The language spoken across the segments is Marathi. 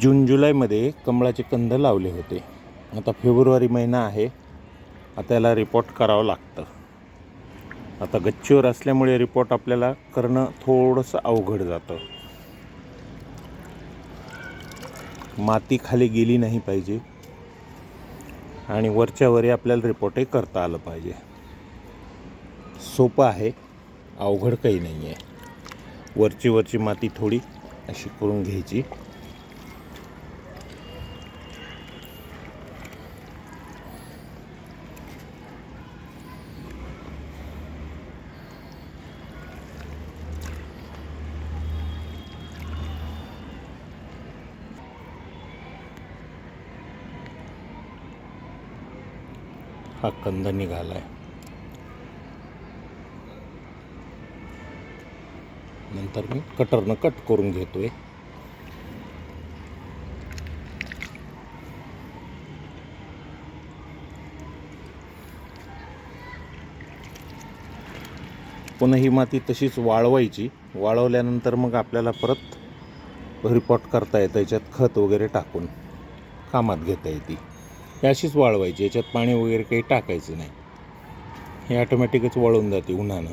जून जुलैमध्ये कमळाचे कंद लावले होते. आता फेब्रुवारी महिना आहे. आता याला रिपोर्ट करावं लागतं. आता गच्चीवर असल्यामुळे रिपोर्ट आपल्याला करणं थोडंसं अवघड जातं. माती खाली गेली नाही पाहिजे आणि वरच्यावरी आपल्याला रिपोर्टही करता आलं पाहिजे. सोपं आहे, अवघड काही नाही आहे. वरची माती थोडी अशी करून घ्यायची. हा कंद निघालाय. नंतर मी कटरनं कट करून घेतोय. पुन्हा ही माती तशीच वाळवायची. वाळवल्यानंतर मग आपल्याला परत रिपोर्ट करता येतं. याच्यात खत वगैरे टाकून कामात घेता येते. ही अशीच वाळवायची. याच्यात पाणी वगैरे काही टाकायचं नाही. हे ऑटोमॅटिकच वाळून जाते उन्हानं.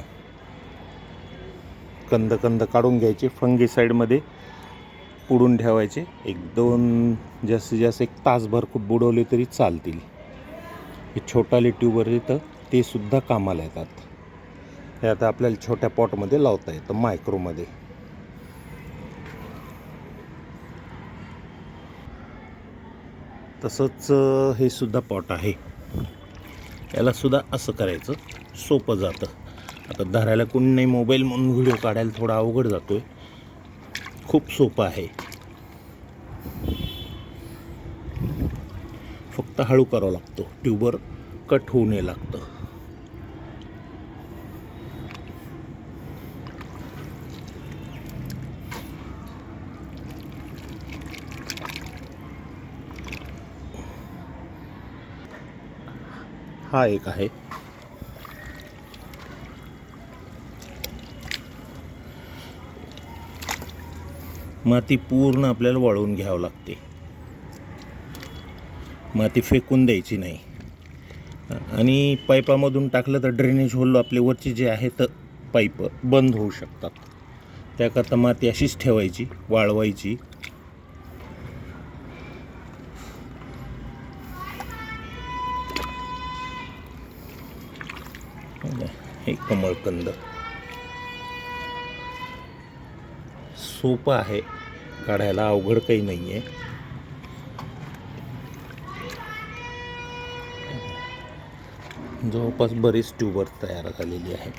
कंद काढून घ्यायचे. फंगीसाईडमध्ये पुडून ठेवायचे. 1-2 जास्तीत जास्त 1 तासभर खूप बुडवले तरी चालतील. हे छोटाले ट्यूबर येतं, ते सुद्धा कामाला येतात. हे आता आपल्याला छोट्या पॉटमध्ये लावता येतं, मायक्रोमध्ये. तसंच हे सुद्धा पॉट आहे. याला सुद्धा असं करायचं, सोपं जातं. आता धरायला कोणी नाही, मोबाईल म्हणून व्हिडिओ काढायला थोडा अवघड जातोय. खूप सोपं आहे. फक्त हळू करावं लागतो. ट्यूबर कट होऊ नये लागतं. हा एक आहे. माती पूर्ण आपल्याला वाळवून घ्यावं लागते. माती फेकून द्यायची नाही. आणि पाईपामधून टाकलं तर ड्रेनेज होल आपले वरचे जे आहेत पाईप बंद होऊ शकतात. त्याकरता माती अशीच ठेवायची, वाळवायची. हे कमळकंद सोपं आहे काढायला, अवघड काही नाही आहे. जवळपास बरीच ट्यूबर तयार झालेली आहे.